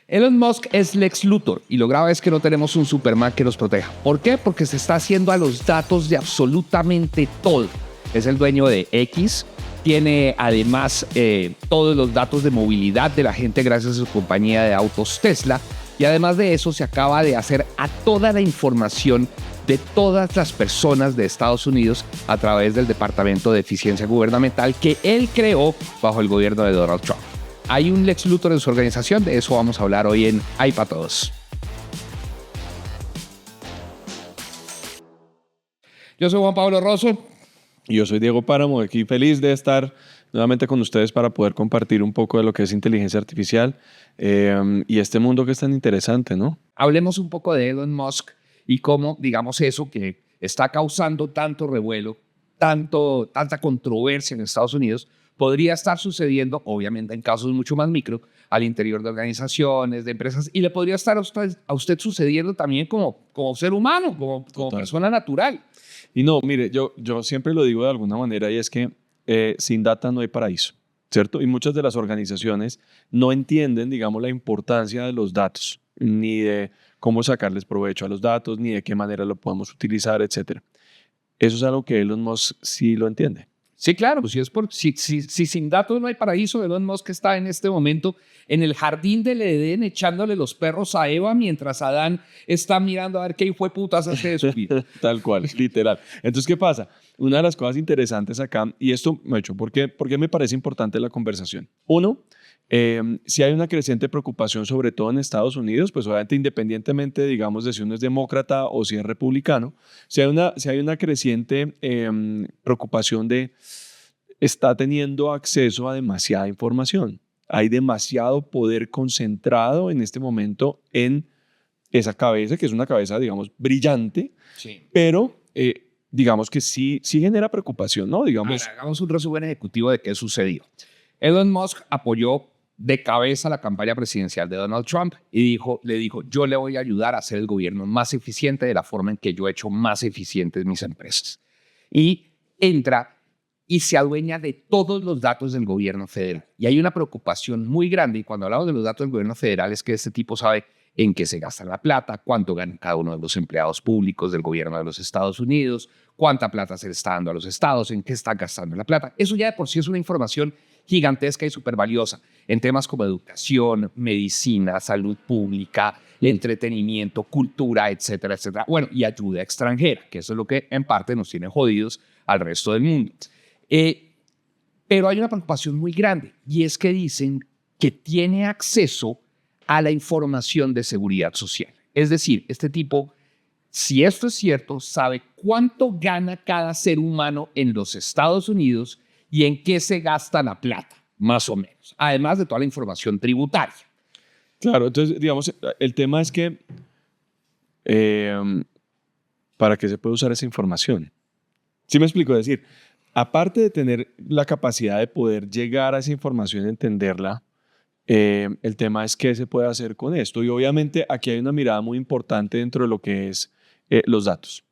Elon Musk es Lex Luthor y lo grave es que no tenemos un Superman que nos proteja. ¿Por qué? Porque se está haciendo a los datos de absolutamente todo. Es el dueño de X, tiene además todos los datos de movilidad de la gente gracias a su compañía de autos Tesla, y además de eso se acaba de hacer a toda la información de todas las personas de Estados Unidos a través del Departamento de Eficiencia Gubernamental que él creó bajo el gobierno de Donald Trump. Hay un Lex Luthor en su organización, de eso vamos a hablar hoy en Hay para Todos. Yo soy Juan Pablo Rosso. Y yo soy Diego Páramo, aquí feliz de estar nuevamente con ustedes para poder compartir un poco de lo que es inteligencia artificial y este mundo que es tan interesante, ¿no? Hablemos un poco de Elon Musk y cómo, digamos, eso que está causando tanto revuelo, tanta controversia en Estados Unidos, podría estar sucediendo, obviamente en casos mucho más micro, al interior de organizaciones, de empresas, y le podría estar a usted sucediendo también como ser humano, como persona natural. Y no, mire, yo siempre lo digo de alguna manera y es que sin data no hay paraíso, ¿cierto? Y muchas de las organizaciones no entienden, digamos, la importancia de los datos, ni de cómo sacarles provecho a los datos, ni de qué manera lo podemos utilizar, etc. Eso es algo que Elon Musk sí lo entiende. Sí, claro, pues si sin datos no hay paraíso, Elon Musk está en este momento en el jardín del Edén echándole los perros a Eva mientras Adán está mirando a ver qué hijo de putas hace de su vida. Tal cual, literal. Entonces, ¿qué pasa? Una de las cosas interesantes acá, y esto, ¿por qué me parece importante la conversación? Uno, si hay una creciente preocupación, sobre todo en Estados Unidos, pues obviamente independientemente, digamos, de si uno es demócrata o si es republicano, si hay una creciente preocupación de está teniendo acceso a demasiada información. Hay demasiado poder concentrado en este momento en esa cabeza, que es una cabeza, digamos, brillante, sí. Pero digamos que sí genera preocupación, ¿no? Digamos, ahora, hagamos un resumen ejecutivo de qué sucedió. Elon Musk apoyó de cabeza la campaña presidencial de Donald Trump y le dijo, yo le voy a ayudar a hacer el gobierno más eficiente de la forma en que yo he hecho más eficientes mis empresas. Y entra y se adueña de todos los datos del gobierno federal. Y hay una preocupación muy grande, y cuando hablamos de los datos del gobierno federal es que este tipo sabe en qué se gasta la plata, cuánto gana cada uno de los empleados públicos del gobierno de los Estados Unidos, cuánta plata se le está dando a los estados, en qué está gastando la plata. Eso ya de por sí es una información gigantesca y súper valiosa en temas como educación, medicina, salud pública, entretenimiento, cultura, etcétera, etcétera. Bueno, y ayuda extranjera, que eso es lo que en parte nos tiene jodidos al resto del mundo. Pero hay una preocupación muy grande y es que dicen que tiene acceso a la información de seguridad social. Es decir, este tipo, si esto es cierto, sabe cuánto gana cada ser humano en los Estados Unidos y en qué se gasta la plata, más o menos, además de toda la información tributaria. Claro, entonces, digamos, el tema es que ¿para qué se puede usar esa información? ¿Sí me explico? Es decir, aparte de tener la capacidad de poder llegar a esa información y entenderla, el tema es qué se puede hacer con esto. Y obviamente aquí hay una mirada muy importante dentro de lo que es los datos.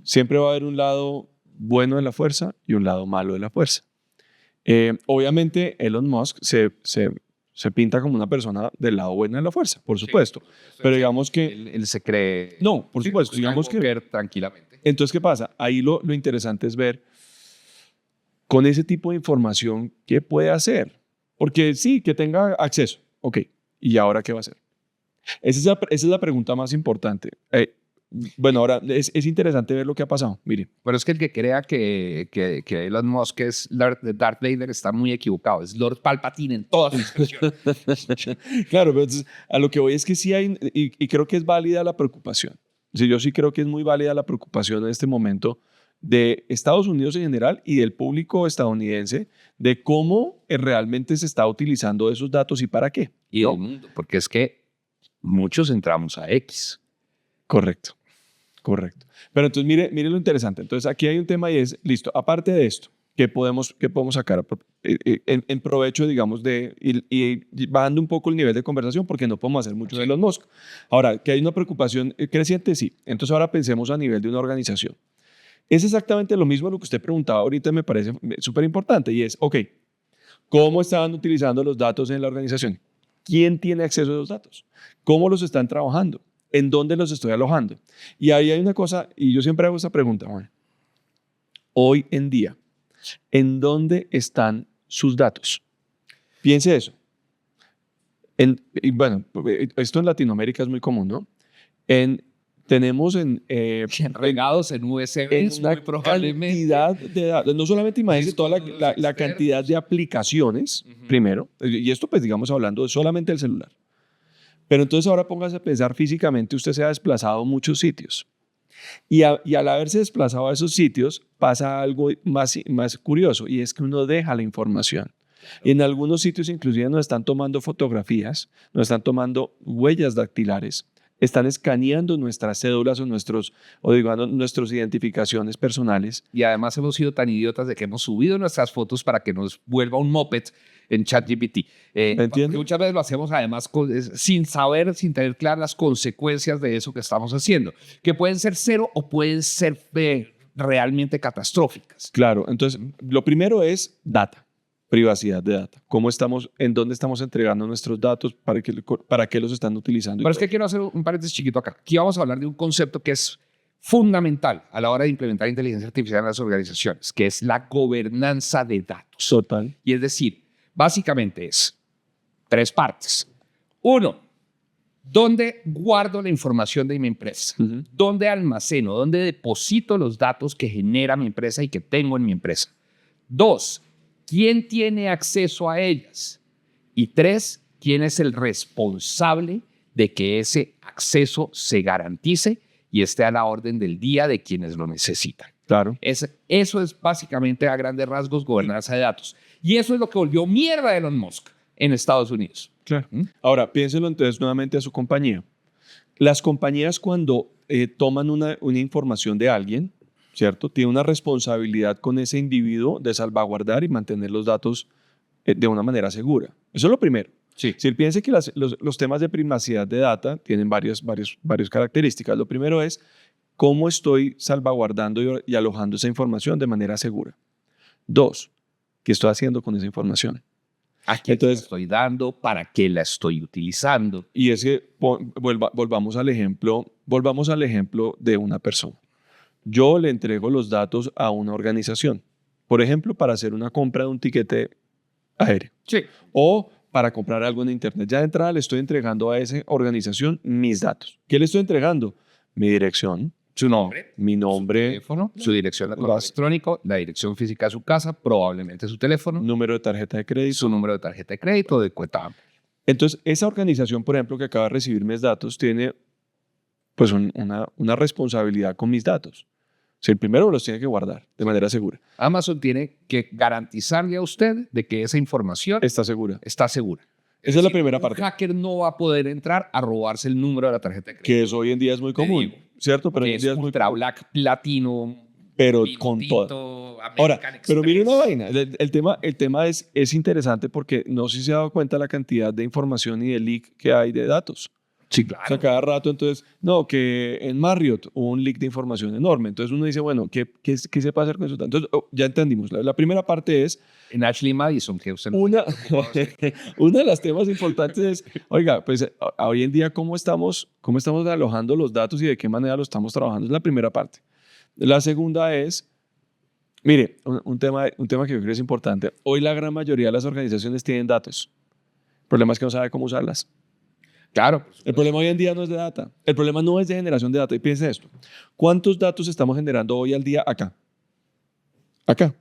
Siempre va a haber un lado bueno de la fuerza y un lado malo de la fuerza. Obviamente Elon Musk se pinta como una persona del lado bueno de la fuerza, por supuesto. Sí, pero digamos que... Él se cree... No, por supuesto. Digamos que... tranquilamente. Entonces, ¿qué pasa? Ahí lo interesante es ver con ese tipo de información qué puede hacer. Porque sí, que tenga acceso. Ok, ¿y ahora qué va a hacer? Esa es la pregunta más importante. Bueno, ahora es interesante ver lo que ha pasado. Mire. Pero es que el que crea que Elon Musk es Darth Vader está muy equivocado. Es Lord Palpatine en todas sus expresiones. Claro, pero entonces, a lo que voy es que sí hay, y creo que es válida la preocupación. Sí, yo sí creo que es muy válida la preocupación en este momento de Estados Unidos en general y del público estadounidense de cómo realmente se está utilizando esos datos y para qué. Y del mundo, porque es que muchos entramos a X. Correcto. Pero entonces mire lo interesante. Entonces aquí hay un tema y es, listo, aparte de esto, ¿qué podemos sacar en provecho, digamos, y bajando un poco el nivel de conversación porque no podemos hacer mucho de Elon Musk? Ahora, que hay una preocupación creciente, sí. Entonces ahora pensemos a nivel de una organización. Es exactamente lo mismo a lo que usted preguntaba ahorita, me parece súper importante y es, ok, ¿cómo estaban utilizando los datos en la organización? quién tiene acceso a esos datos, cómo los están trabajando, en dónde los estoy alojando. Y ahí hay una cosa, y yo siempre hago esta pregunta, bueno, hoy en día, ¿en dónde están sus datos? Piense eso. Y bueno, esto en Latinoamérica es muy común, ¿no? Tenemos regados en USBs, una muy probablemente. cantidad de datos. No solamente imagínense toda la cantidad de aplicaciones, primero, y esto pues digamos hablando solamente del celular. Pero entonces ahora póngase a pensar físicamente, usted se ha desplazado a muchos sitios. Y al haberse desplazado a esos sitios pasa algo más curioso, y es que uno deja la información. Y en algunos sitios inclusive nos están tomando fotografías, nos están tomando huellas dactilares, están escaneando nuestras cédulas o nuestras identificaciones personales. Y además hemos sido tan idiotas de que hemos subido nuestras fotos para que nos vuelva un moped en ChatGPT. ¿Entiendes? Muchas veces lo hacemos además sin saber, sin tener claras las consecuencias de eso que estamos haciendo, que pueden ser cero o pueden ser realmente catastróficas. Claro, entonces lo primero es data. Privacidad de data. ¿En dónde estamos entregando nuestros datos? ¿Para qué los están utilizando? Pero es que quiero hacer un paréntesis chiquito acá. Aquí vamos a hablar de un concepto que es fundamental a la hora de implementar inteligencia artificial en las organizaciones, que es la gobernanza de datos. Total. Y es decir, básicamente es 3 partes. 1, ¿dónde guardo la información de mi empresa? Uh-huh. ¿Dónde almaceno? ¿Dónde deposito los datos que genera mi empresa y que tengo en mi empresa? 2, ¿quién tiene acceso a ellas? Y 3, ¿quién es el responsable de que ese acceso se garantice y esté a la orden del día de quienes lo necesitan? Claro. Eso es básicamente a grandes rasgos gobernanza de datos. Y eso es lo que volvió mierda a Elon Musk en Estados Unidos. Claro. Ahora, piénselo entonces nuevamente a su compañía. Las compañías cuando toman una información de alguien, ¿cierto? Tiene una responsabilidad con ese individuo de salvaguardar y mantener los datos de una manera segura. Eso es lo primero. Sí. Si piense que los temas de privacidad de data tienen varias características. Lo primero es cómo estoy salvaguardando y alojando esa información de manera segura. 2, ¿qué estoy haciendo con esa información? ¿A quién la estoy dando? ¿Para qué la estoy utilizando? Y es que volvamos al ejemplo de una persona. Yo le entrego los datos a una organización, por ejemplo, para hacer una compra de un tiquete aéreo. Sí. O para comprar algo en internet. Ya de entrada le estoy entregando a esa organización mis datos. ¿Qué le estoy entregando? Mi dirección, mi nombre, su teléfono, su dirección de correo electrónico, la dirección física de su casa, probablemente su teléfono, número de tarjeta de crédito, su número de tarjeta de crédito, de cuenta. Entonces, esa organización, por ejemplo, que acaba de recibir mis datos, tiene pues una responsabilidad con mis datos. Si el primero los tiene que guardar de manera segura. Amazon tiene que garantizarle a usted de que esa información está segura. Está segura. Esa es la primera parte. Un hacker no va a poder entrar a robarse el número de la tarjeta de crédito. Que eso hoy en día es muy común, ¿cierto? Pero hoy en día es ultra black, platino, pero con todo. Ahora, pero mire una vaina. El tema es interesante porque no sé si se ha dado cuenta la cantidad de información y de leak que hay de datos. Sí, claro. O sea, cada rato, entonces, no, que en Marriott hubo un leak de información enorme. Entonces uno dice, bueno, ¿qué se puede hacer con eso? Entonces, ya entendimos. La primera parte es... En Ashley Madison, que usted una de las temas importantes es, oiga, pues hoy en día, ¿cómo estamos alojando los datos y de qué manera lo estamos trabajando? Es la primera parte. La segunda es, mire, un tema que yo creo que es importante. Hoy la gran mayoría de las organizaciones tienen datos. El problema es que no sabe cómo usarlas. Claro. El problema hoy en día no es de data. El problema no es de generación de data. Y piensen esto. ¿Cuántos datos estamos generando hoy al día acá? Acá.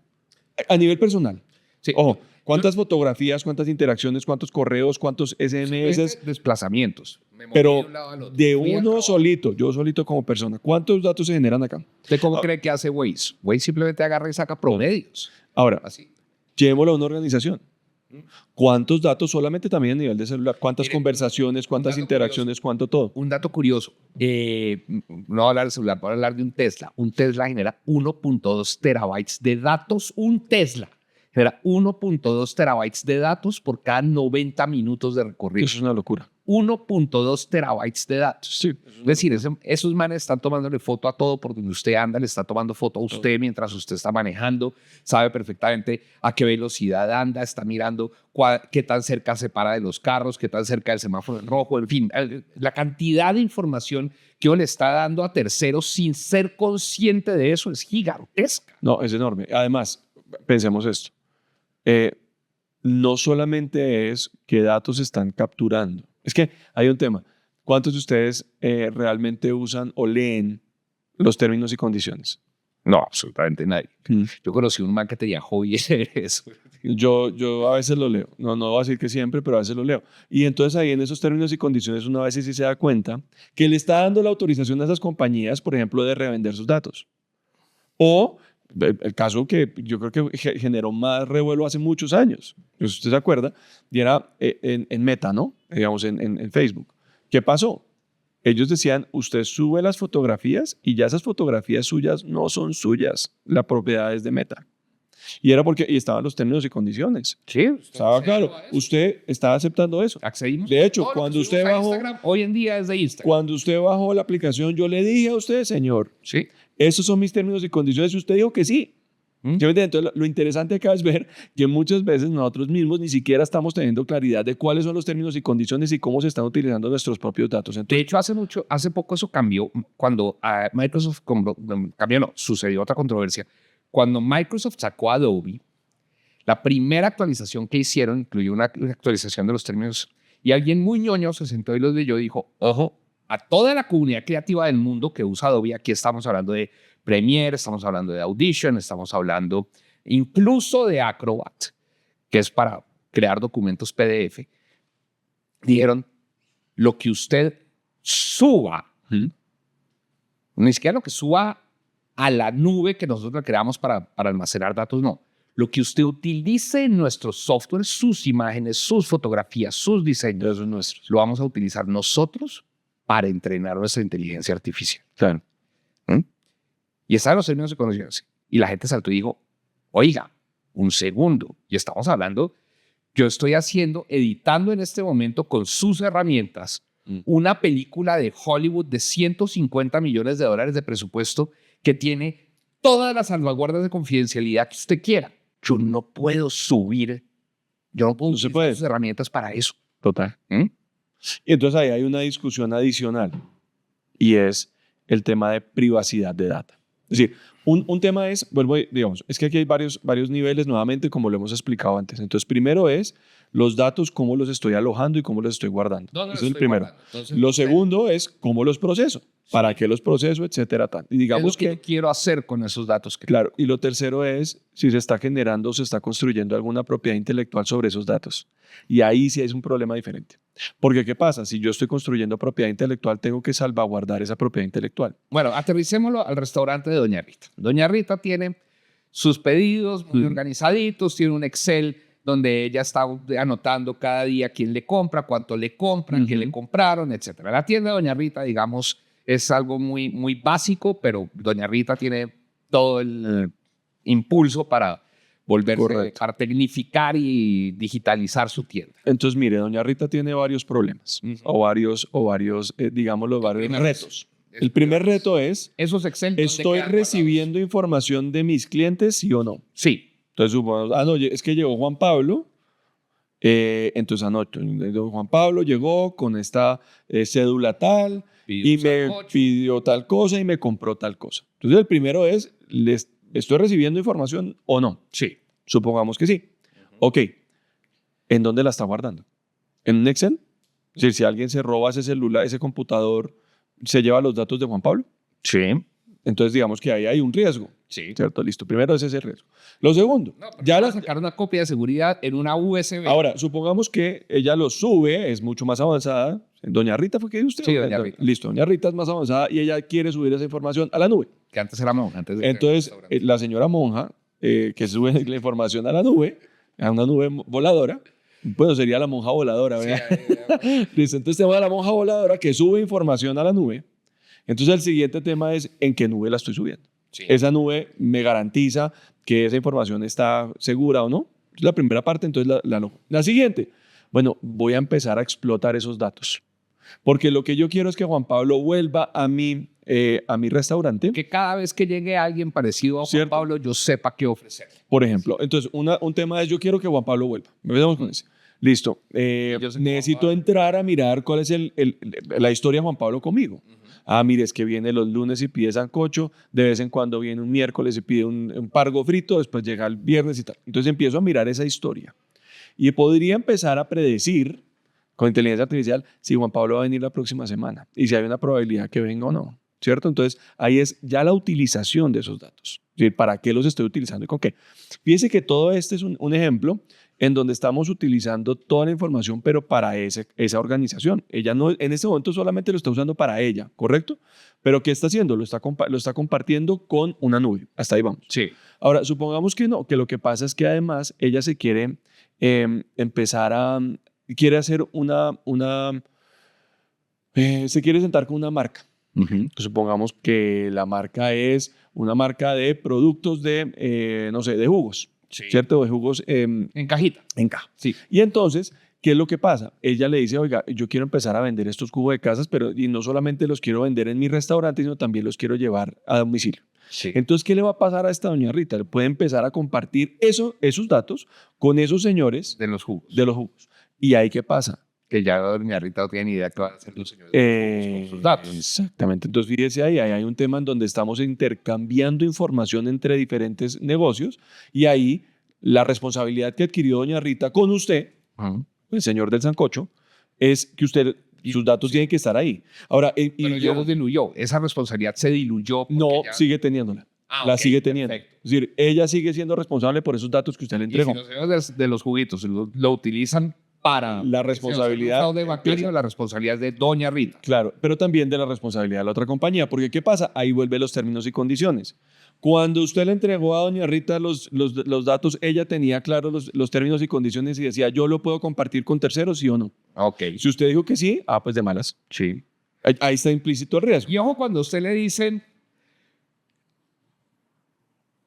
A nivel personal. Sí. Ojo, ¿cuántas fotografías, cuántas interacciones, cuántos correos, cuántos SMS? Desplazamientos. Pero de uno solito, yo solito como persona, ¿cuántos datos se generan acá? ¿Usted cómo cree que hace Waze? Waze simplemente agarra y saca promedios. Ahora, así. Llevémoslo a una organización. ¿Cuántos datos solamente también a nivel de celular? ¿Cuántas conversaciones, cuántas interacciones, cuánto todo? Un dato curioso. No voy a hablar de celular, voy a hablar de un Tesla. Un Tesla genera 1.2 terabytes de datos. Un Tesla genera 1.2 terabytes de datos por cada 90 minutos de recorrido. Eso es una locura. 1.2 terabytes de datos. Sí. Es decir, esos manes están tomándole foto a todo por donde usted anda, le está tomando foto a usted mientras usted está manejando, sabe perfectamente a qué velocidad anda, está mirando qué tan cerca se para de los carros, qué tan cerca del semáforo en rojo, en fin, la cantidad de información que uno le está dando a terceros sin ser consciente de eso es gigantesca. No, es enorme. Además, pensemos esto. No solamente es qué datos están capturando. Es que hay un tema. ¿Cuántos de ustedes realmente usan o leen los términos y condiciones? No, absolutamente nadie. Yo conocí un man que tenía hobby eso. Yo a veces lo leo. No voy a decir que siempre, pero a veces lo leo. Y entonces ahí en esos términos y condiciones uno a veces sí se da cuenta que le está dando la autorización a esas compañías, por ejemplo, de revender sus datos. O el caso que yo creo que generó más revuelo hace muchos años, si usted se acuerda, y era en Meta, ¿no? Digamos, en Facebook. ¿Qué pasó? Ellos decían, usted sube las fotografías y ya esas fotografías suyas no son suyas, la propiedad es de Meta. Y era porque estaban los términos y condiciones. Sí, estaba claro. Usted estaba aceptando eso. Accedimos. De hecho, cuando usted bajó, hoy en día es de Instagram. Cuando usted bajó la aplicación, yo le dije a usted, señor, sí, esos son mis términos y condiciones. Y usted dijo que sí. Entonces, lo interesante acá es ver que muchas veces nosotros mismos ni siquiera estamos teniendo claridad de cuáles son los términos y condiciones y cómo se están utilizando nuestros propios datos. Entonces, de hecho, hace poco eso cambió cuando Microsoft sucedió otra controversia. Cuando Microsoft sacó a Adobe, la primera actualización que hicieron incluyó una actualización de los términos y alguien muy ñoño se sentó y los leyó y dijo, ojo, a toda la comunidad creativa del mundo que usa Adobe, aquí estamos hablando de Premiere, estamos hablando de Audition, estamos hablando incluso de Acrobat, que es para crear documentos PDF, dijeron, lo que usted suba, ni siquiera lo que suba a la nube que nosotros creamos para almacenar datos, no. Lo que usted utilice en nuestro software, sus imágenes, sus fotografías, sus diseños, eso es nuestro. Lo vamos a utilizar nosotros para entrenar nuestra inteligencia artificial. Claro. Y estaban los términos de condiciones. Y la gente saltó y dijo, oiga, un segundo. Y estamos hablando, yo estoy editando en este momento con sus herramientas una película de Hollywood de $150 millones de presupuesto que tiene todas las salvaguardas de confidencialidad que usted quiera. Yo no puedo subir sus herramientas para eso. Total. Y entonces ahí hay una discusión adicional y es el tema de privacidad de data. Es decir, un tema es, digamos, es que aquí hay varios niveles nuevamente como lo hemos explicado antes. Entonces, primero es los datos, cómo los estoy alojando y cómo los estoy guardando. Ese es el primero. Lo segundo es cómo los proceso, para qué los proceso, etcétera. Tal. Y digamos es lo que yo quiero hacer con esos datos. Claro. Y lo tercero es si se está generando o se está construyendo alguna propiedad intelectual sobre esos datos. Y ahí sí es un problema diferente. Porque, ¿qué pasa? Si yo estoy construyendo propiedad intelectual, tengo que salvaguardar esa propiedad intelectual. Bueno, aterricémoslo al restaurante de Doña Rita. Doña Rita tiene sus pedidos muy organizaditos, tiene un Excel donde ella está anotando cada día quién le compra, cuánto le compran, qué le compraron, etc. La tienda de Doña Rita, digamos, es algo muy, muy básico, pero Doña Rita tiene todo el impulso para volverse a tecnificar y digitalizar su tienda. Entonces, mire, Doña Rita tiene varios problemas o varios digámoslo, varios retos. El primer reto es, esos Excel, ¿estoy recibiendo información de mis clientes, sí o no? Sí. Entonces, supongamos, no, es que llegó Juan Pablo, entonces anoto, Juan Pablo llegó con esta cédula tal y me pidió tal cosa y me compró tal cosa. Entonces, el primero es, ¿estoy recibiendo información o no? Sí. Supongamos que sí. Ok. ¿En dónde la está guardando? ¿En un Excel? Es decir, si alguien se roba ese celular, ese computador, ¿se lleva los datos de Juan Pablo? Sí. Entonces, digamos que ahí hay un riesgo. Sí. ¿Cierto? Listo. Primero ese es el riesgo. Lo segundo, ya la sacar una copia de seguridad en una USB. Ahora, supongamos que ella lo sube, es mucho más avanzada. Doña Rita fue que usted. Sí, Doña Rita. Listo, Doña Rita es más avanzada y ella quiere subir esa información a la nube. Que antes era monja. Entonces, la señora monja, que sube la información a la nube, a una nube voladora, bueno, sería la monja voladora, ¿verdad? Sí, listo, entonces tenemos a la monja voladora que sube información a la nube. Entonces, el siguiente tema es, ¿en qué nube la estoy subiendo? Sí. Esa nube me garantiza que esa información está segura o no. Es la primera parte, entonces la siguiente. Bueno, voy a empezar a explotar esos datos. Porque lo que yo quiero es que Juan Pablo vuelva a mi restaurante. Que cada vez que llegue alguien parecido a Juan ¿Cierto? Pablo, yo sepa qué ofrecer. Por ejemplo, entonces un tema es yo quiero que Juan Pablo vuelva. Empezamos con ese. Listo. Yo sé que Necesito Juan Pablo- entrar a mirar cuál es la historia de Juan Pablo conmigo. Ah, mire, es que viene los lunes y pide sancocho, de vez en cuando viene un miércoles y pide un pargo frito, después llega el viernes y tal. Entonces empiezo a mirar esa historia. Y podría empezar a predecir con inteligencia artificial si Juan Pablo va a venir la próxima semana y si hay una probabilidad que venga o no, ¿cierto? Entonces ahí es ya la utilización de esos datos. Es decir, ¿para qué los estoy utilizando y con qué? Fíjese que todo este es un ejemplo en donde estamos utilizando toda la información, pero para esa organización. Ella no, en este momento solamente lo está usando para ella, ¿correcto? Pero ¿qué está haciendo? Lo está compartiendo con una nube. Hasta ahí vamos. Sí. Ahora, supongamos que no, que lo que pasa es que además ella se quiere quiere hacer se quiere sentar con una marca. Supongamos que la marca es una marca de productos no sé, de jugos, Sí. ¿cierto? De jugos En cajita. en caja. Sí. Y entonces, ¿qué es lo que pasa? Ella le dice, oiga, yo quiero empezar a vender estos jugos de casas, y no solamente los quiero vender en mi restaurante, sino también los quiero llevar a domicilio. Sí. Entonces, ¿qué le va a pasar a esta doña Rita? Le puede empezar a compartir esos datos con esos señores De los jugos. de los jugos. ¿Y ahí qué pasa? Que ya doña Rita no tiene ni idea qué van a hacer los señores de los jugos con sus datos. Exactamente. Entonces, fíjese ahí hay un tema en donde estamos intercambiando información entre diferentes negocios y ahí la responsabilidad que adquirió doña Rita con usted, el señor del sancocho, es que sus datos tienen que estar ahí. Ahora, Pero ya no diluyó. Esa responsabilidad se diluyó. no, ya... sigue teniéndola. La ok, sigue teniendo. perfecto. Es decir, ella sigue siendo responsable por esos datos que usted le Y si entregó. los señores de los juguitos lo utilizan para... La responsabilidad... fraude bancario, la responsabilidad es de doña Rita. Claro, pero también de la responsabilidad de la otra compañía, porque ¿qué pasa? Ahí vuelve los términos y condiciones. Cuando usted le entregó a doña Rita los datos, ella tenía claros los términos y condiciones y decía, yo lo puedo compartir con terceros, sí o no. Ok. Si usted dijo que sí, pues de malas. Sí. Ahí está implícito el riesgo. Y ojo cuando a usted le dicen,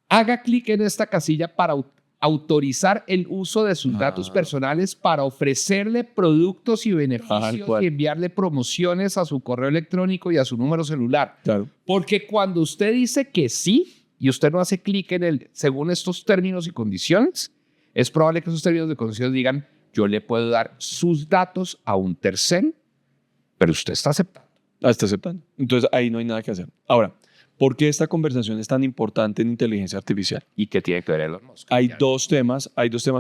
haga clic en esta casilla para autorizar el uso de sus datos personales para ofrecerle productos y beneficios y enviarle promociones a su correo electrónico y a su número celular. Claro. Porque cuando usted dice que sí y usted no hace clic en el según estos términos y condiciones, es probable que esos términos y condiciones digan, yo le puedo dar sus datos a un tercero, pero usted está aceptando. Está aceptando. Entonces ahí no hay nada que hacer. Ahora, ¿por qué esta conversación es tan importante en inteligencia artificial? ¿Y qué tiene que ver Elon Musk? Hay dos temas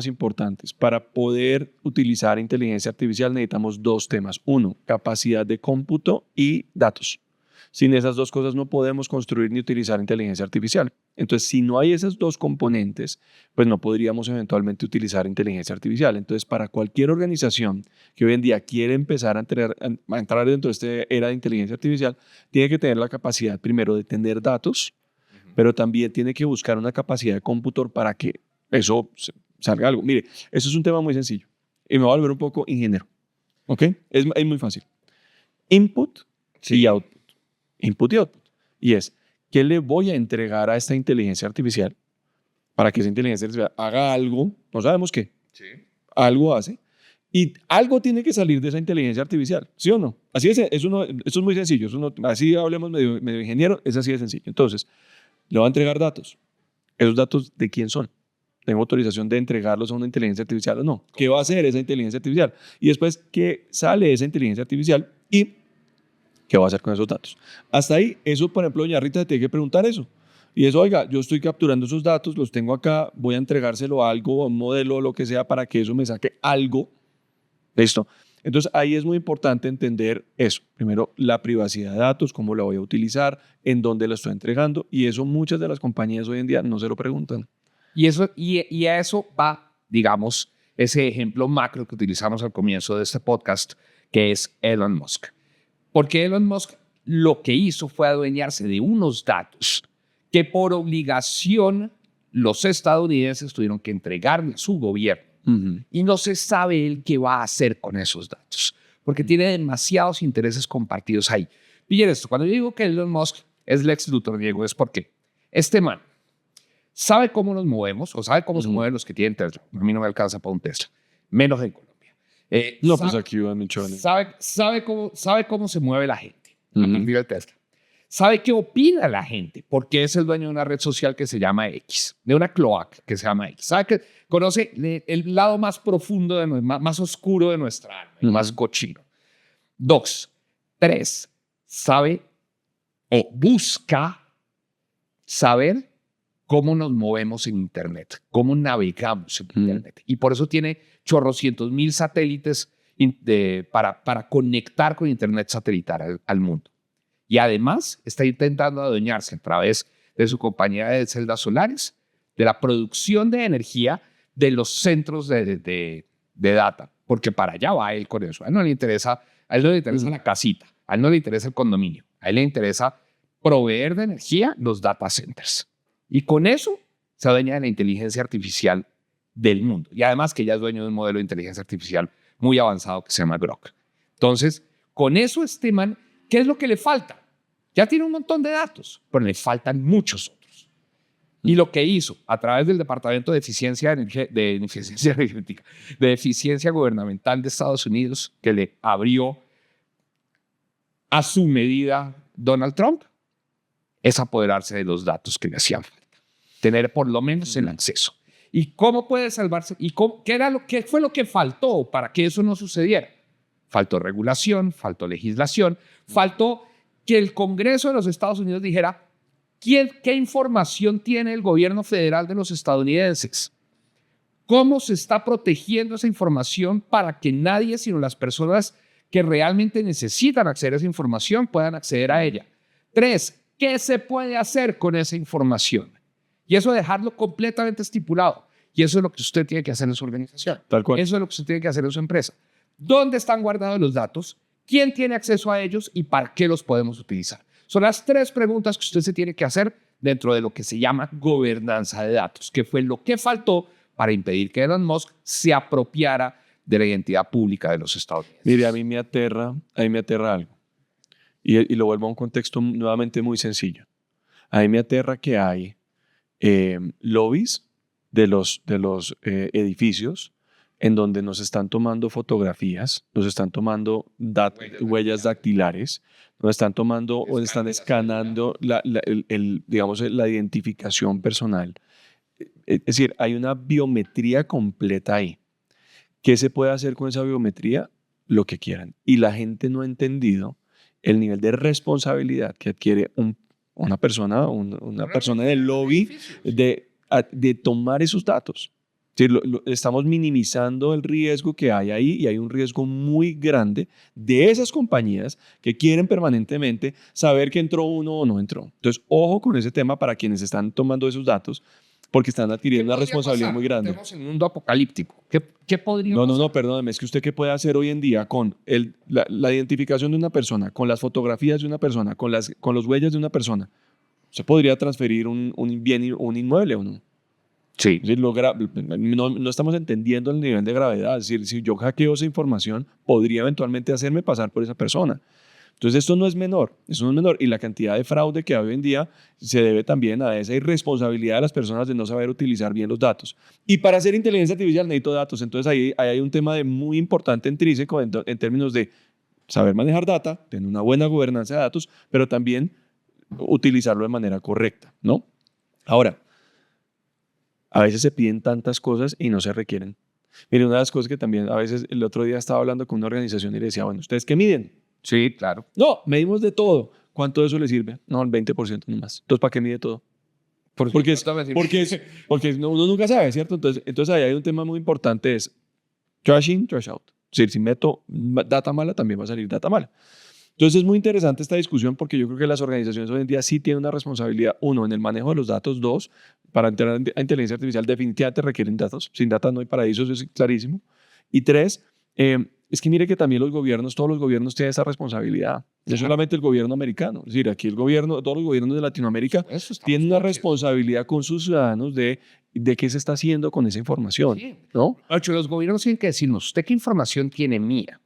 importantes. Para poder utilizar inteligencia artificial necesitamos dos temas. Uno, capacidad de cómputo y datos. Sin esas dos cosas no podemos construir ni utilizar inteligencia artificial. Entonces, si no hay esas dos componentes, pues no podríamos eventualmente utilizar inteligencia artificial. Entonces, para cualquier organización que hoy en día quiere empezar a entrar dentro de esta era de inteligencia artificial, tiene que tener la capacidad primero de tener datos, pero también tiene que buscar una capacidad de cómputo para que eso salga algo. Mire, eso es un tema muy sencillo y me voy a volver un poco ingeniero. ¿Ok? Es muy fácil. Input y output. Input y output. Y es, ¿qué le voy a entregar a esta inteligencia artificial para que esa inteligencia artificial haga algo? No sabemos qué. Sí. Algo hace. Y algo tiene que salir de esa inteligencia artificial, ¿sí o no? Así es, eso es muy sencillo. Así hablemos medio ingeniero, es así de sencillo. Entonces, le va a entregar datos. ¿Esos datos de quién son? ¿Tengo autorización de entregarlos a una inteligencia artificial o no? ¿Qué va a hacer esa inteligencia artificial? Y después, ¿qué sale de esa inteligencia artificial? Y ¿qué va a hacer con esos datos? Hasta ahí, eso, por ejemplo, doña Rita tiene que preguntar eso. Y eso, oiga, yo estoy capturando esos datos, los tengo acá, voy a entregárselo a algo, a un modelo o lo que sea, para que eso me saque algo. ¿Listo? Entonces, ahí es muy importante entender eso. Primero, la privacidad de datos, cómo la voy a utilizar, en dónde la estoy entregando. Y eso muchas de las compañías hoy en día no se lo preguntan. Y a eso va, digamos, ese ejemplo macro que utilizamos al comienzo de este podcast, que es Elon Musk. Porque Elon Musk lo que hizo fue adueñarse de unos datos que por obligación los estadounidenses tuvieron que entregarle a su gobierno. Y no se sabe él qué va a hacer con esos datos, porque tiene demasiados intereses compartidos ahí. Pillen esto, cuando yo digo que Elon Musk es Lex Luthor, Diego, es porque Este man sabe cómo nos movemos o sabe cómo se mueven los que tienen Tesla. A mí no me alcanza para un Tesla, menos en Colombia. No, pues aquí van millones. Sabe cómo se mueve la gente a partir del Tesla. Sabe qué opina la gente, porque es el dueño de una red social que se llama X, de una cloaca que se llama X. Sabe que conoce el lado más profundo, más oscuro de nuestra alma, el más cochino. 2, 3, sabe o busca saber cómo nos movemos en Internet, cómo navegamos en Internet. Y por eso tiene chorrocientos mil satélites para conectar con Internet satelital al mundo. Y además está intentando adueñarse a través de su compañía de celdas solares de la producción de energía de los centros de data, porque para allá va él con eso. A él no le interesa, la casita, a él no le interesa el condominio, a él le interesa proveer de energía los data centers. Y con eso se adueña de la inteligencia artificial del mundo. Y además que ya es dueño de un modelo de inteligencia artificial muy avanzado que se llama Grok. Entonces, con eso este man, ¿qué es lo que le falta? Ya tiene un montón de datos, pero le faltan muchos otros. Y lo que hizo a través del Departamento de Eficiencia Gubernamental de Estados Unidos, que le abrió a su medida Donald Trump, es apoderarse de los datos que le hacían falta. Tener por lo menos el acceso. ¿Y cómo puede salvarse? ¿Y qué fue lo que faltó para que eso no sucediera? Faltó regulación, faltó legislación, faltó que el Congreso de los Estados Unidos dijera qué información tiene el gobierno federal de los estadounidenses, cómo se está protegiendo esa información para que nadie, sino las personas que realmente necesitan acceder a esa información, puedan acceder a ella. 3, ¿qué se puede hacer con esa información? Y eso dejarlo completamente estipulado. Y eso es lo que usted tiene que hacer en su organización. Tal cual. Eso es lo que usted tiene que hacer en su empresa. ¿Dónde están guardados los datos? ¿Quién tiene acceso a ellos y para qué los podemos utilizar? Son las 3 preguntas que usted se tiene que hacer dentro de lo que se llama gobernanza de datos, que fue lo que faltó para impedir que Elon Musk se apropiara de la identidad pública de los Estados Unidos. Mire, a mí me aterra algo. Y lo vuelvo a un contexto nuevamente muy sencillo. A mí me aterra que hay lobbies de los edificios en donde nos están tomando fotografías, nos están tomando huellas dactilares, nos están tomando o están escanando digamos, la identificación personal. Es decir, hay una biometría completa ahí. ¿Qué se puede hacer con esa biometría? Lo que quieran. Y la gente no ha entendido el nivel de responsabilidad que adquiere una persona del lobby de tomar esos datos. Sí, estamos minimizando el riesgo que hay ahí y hay un riesgo muy grande de esas compañías que quieren permanentemente saber que entró uno o no entró. Entonces, ojo con ese tema para quienes están tomando esos datos porque están adquiriendo una responsabilidad muy grande. Estamos en un mundo apocalíptico. ¿Qué podría pasar? No, perdóneme. Es que usted qué puede hacer hoy en día con la identificación de una persona, con las fotografías de una persona, con las huellas de una persona. ¿Se podría transferir un bien, un inmueble o no? Sí. Es decir, no estamos entendiendo el nivel de gravedad. Es decir, si yo hackeo esa información, podría eventualmente hacerme pasar por esa persona. Entonces, esto no es menor. Y la cantidad de fraude que hay hoy en día se debe también a esa irresponsabilidad de las personas de no saber utilizar bien los datos. Y para hacer inteligencia artificial necesito datos. Entonces, ahí hay un tema muy importante intrínseco en términos de saber manejar data, tener una buena gobernanza de datos, pero también utilizarlo de manera correcta, ¿no? Ahora, a veces se piden tantas cosas y no se requieren. Mire, una de las cosas que también a veces el otro día estaba hablando con una organización y le decía, bueno, ¿ustedes qué miden? Sí, claro. No, medimos de todo. ¿Cuánto de eso le sirve? No, el 20% nomás. Entonces, ¿para qué mide todo? Porque uno nunca sabe, ¿cierto? Entonces ahí hay un tema muy importante, es trash in, trash out. Es decir, si meto data mala, también va a salir data mala. Entonces es muy interesante esta discusión porque yo creo que las organizaciones hoy en día sí tienen una responsabilidad, 1, en el manejo de los datos, 2, para entrar a inteligencia artificial definitivamente requieren datos. Sin data no hay paraísos, eso es clarísimo. Y 3, es que mire que también todos los gobiernos tienen esa responsabilidad. No solamente el gobierno americano. Es decir, aquí todos los gobiernos de Latinoamérica tienen una responsabilidad con sus ciudadanos de qué se está haciendo con esa información. Sí. ¿No? Los gobiernos tienen que decirnos, ¿usted qué información tiene mía?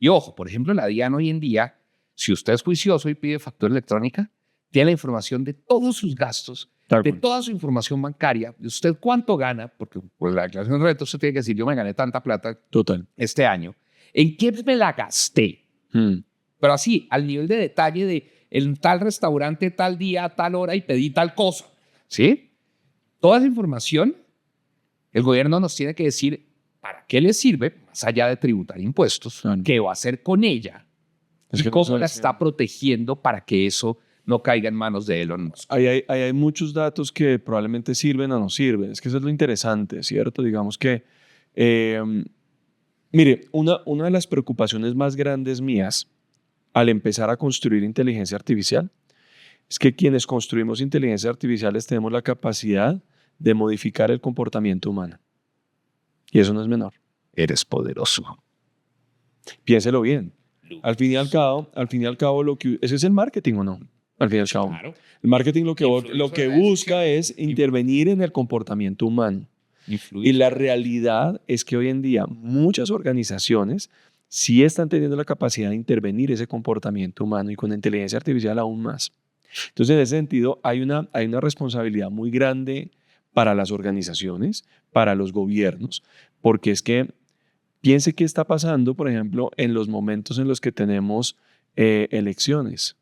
Y ojo, por ejemplo, la DIAN hoy en día, si usted es juicioso y pide factura electrónica, tiene la información de todos sus gastos de toda su información bancaria, de usted cuánto gana, porque por la declaración de renta usted tiene que decir, yo me gané tanta plata este año, ¿en qué me la gasté? Pero así, al nivel de detalle de en tal restaurante, tal día, tal hora y pedí tal cosa, ¿sí? Toda esa información, el gobierno nos tiene que decir para qué le sirve, más allá de tributar impuestos, qué va a hacer con ella y cómo la está protegiendo para que eso no caiga en manos de Elon Musk. Hay muchos datos que probablemente sirven o no sirven. Es que eso es lo interesante, ¿cierto? Digamos que, mire, una de las preocupaciones más grandes mías al empezar a construir inteligencia artificial es que quienes construimos inteligencias artificiales tenemos la capacidad de modificar el comportamiento humano. Y eso no es menor. Eres poderoso. Piénselo bien. Al fin y al cabo, ese es el marketing, ¿o no? Al fin y al cabo. Claro. El marketing lo que busca es intervenir en el comportamiento humano. Y la realidad es que hoy en día muchas organizaciones sí están teniendo la capacidad de intervenir ese comportamiento humano y con la inteligencia artificial aún más. Entonces, en ese sentido, hay una responsabilidad muy grande para las organizaciones, para los gobiernos, porque es que piense qué está pasando, por ejemplo, en los momentos en los que tenemos elecciones.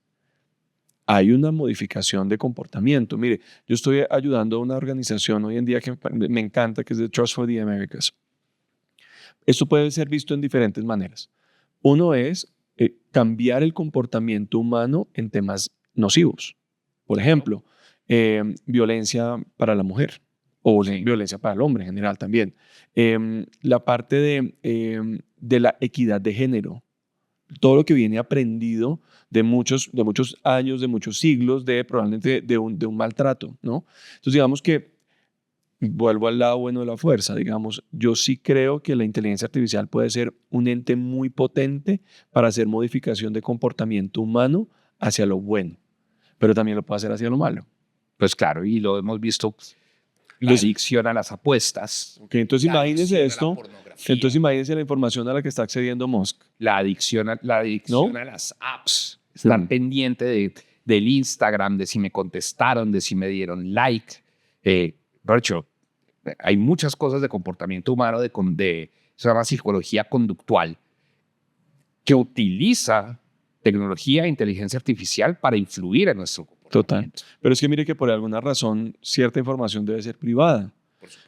Hay una modificación de comportamiento. Mire, yo estoy ayudando a una organización hoy en día que me encanta, que es The Trust for the Americas. Esto puede ser visto en diferentes maneras. Uno es cambiar el comportamiento humano en temas nocivos. Por ejemplo, violencia para la mujer o violencia para el hombre en general también. La parte de la equidad de género. Todo lo que viene aprendido de muchos años, de muchos siglos, probablemente de un maltrato, ¿no? Entonces, digamos que, vuelvo al lado bueno de la fuerza, digamos, yo sí creo que la inteligencia artificial puede ser un ente muy potente para hacer modificación de comportamiento humano hacia lo bueno, pero también lo puede hacer hacia lo malo. Pues claro, y lo hemos visto, la adicción a las apuestas. Okay, entonces imagínense esto. Entonces imagínense la información a la que está accediendo Musk. La adicción a las apps. Estar pendiente del Instagram, de si me contestaron, de si me dieron like. De hecho, hay muchas cosas de comportamiento humano, se llama psicología conductual, que utiliza tecnología e inteligencia artificial para influir en nuestro comportamiento. Total. Pero es que mire que por alguna razón cierta información debe ser privada.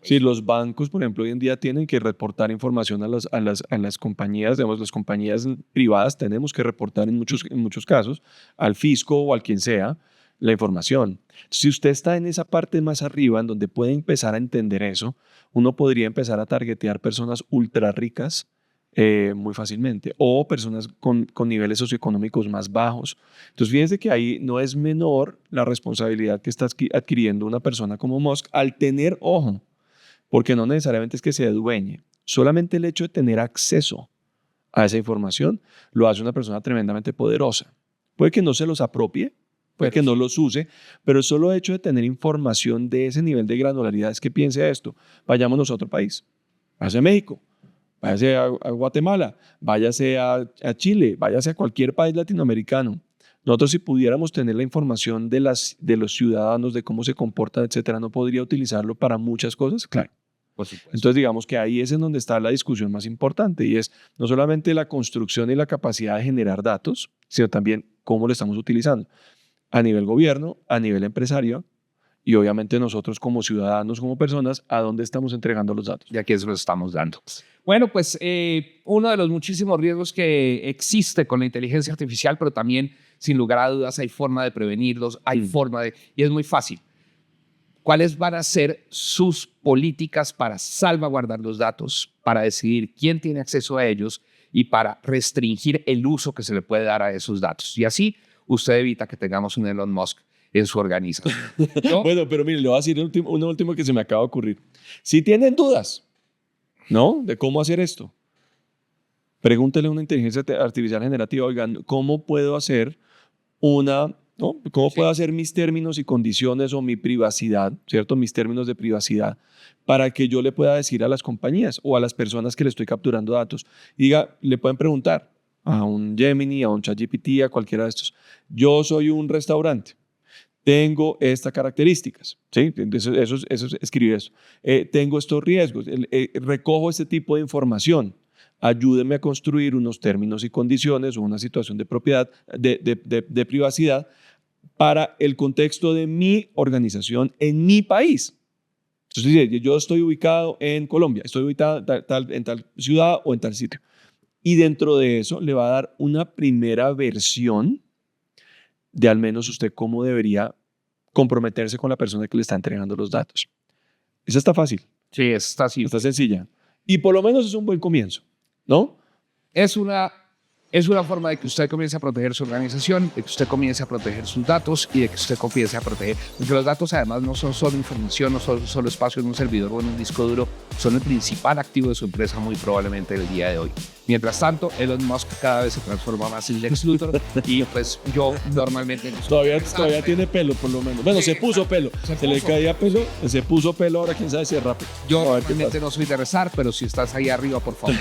Sí, los bancos, por ejemplo, hoy en día tienen que reportar información a las compañías, digamos, las compañías privadas tenemos que reportar en muchos casos al fisco o al quien sea la información. Si usted está en esa parte más arriba, en donde puede empezar a entender eso, uno podría empezar a targetear personas ultra ricas muy fácilmente o personas con niveles socioeconómicos más bajos. Entonces, fíjense que ahí no es menor la responsabilidad que está adquiriendo una persona como Musk al tener, ojo, porque no necesariamente es que se dueñe, solamente el hecho de tener acceso a esa información lo hace una persona tremendamente poderosa. Puede que no se los apropie, puede que no los use, pero el solo hecho de tener información de ese nivel de granularidad es que piense esto. Vayámonos a otro país, váyase a México, váyase a Guatemala, váyase a Chile, váyase a cualquier país latinoamericano. Nosotros, si pudiéramos tener la información de los ciudadanos, de cómo se comportan, etcétera, ¿no podría utilizarlo para muchas cosas? Claro. Por supuesto. Entonces, digamos que ahí es en donde está la discusión más importante y es no solamente la construcción y la capacidad de generar datos, sino también cómo lo estamos utilizando a nivel gobierno, a nivel empresario y obviamente nosotros como ciudadanos, como personas, a dónde estamos entregando los datos. Y aquí es lo estamos dando. Bueno, pues uno de los muchísimos riesgos que existe con la inteligencia artificial, pero también, sin lugar a dudas, hay forma de prevenirlos, y es muy fácil. ¿Cuáles van a ser sus políticas para salvaguardar los datos, para decidir quién tiene acceso a ellos y para restringir el uso que se le puede dar a esos datos? Y así usted evita que tengamos un Elon Musk en su organización, ¿no? Bueno, pero mire, le voy a decir uno último que se me acaba de ocurrir. Si tienen dudas, ¿no?, de cómo hacer esto, pregúntele a una inteligencia artificial generativa, oigan, ¿cómo puedo hacer ¿no? ¿Cómo puedo hacer mis términos y condiciones o mi privacidad, ¿cierto? Mis términos de privacidad para que yo le pueda decir a las compañías o a las personas que le estoy capturando datos? Diga, le pueden preguntar a un Gemini, a un ChatGPT, a cualquiera de estos. Yo soy un restaurante. tengo estas características, ¿sí? Eso es escribir eso. Tengo estos riesgos, recojo este tipo de información, ayúdeme a construir unos términos y condiciones o una situación de propiedad, de privacidad para el contexto de mi organización en mi país. Entonces, yo estoy ubicado en Colombia, estoy ubicado en tal ciudad o en tal sitio. Y dentro de eso le va a dar una primera versión de al menos usted cómo debería comprometerse con la persona que le está entregando los datos. Esa está fácil. Sí, está así. Está sencilla. Y por lo menos es un buen comienzo, ¿no? Es una forma de que usted comience a proteger su organización, de que usted comience a proteger sus datos y de que usted comience a proteger. Porque los datos además no son solo información, no son solo espacio en un servidor o en un disco duro, son el principal activo de su empresa muy probablemente el día de hoy. Mientras tanto, Elon Musk cada vez se transforma más en Lex Luthor y pues yo normalmente... Todavía tiene pelo por lo menos. Bueno, se puso pelo. Se le caía pelo, se puso pelo, ahora quién sabe si es rápido. Yo realmente no soy de rezar, pero si estás ahí arriba, por favor.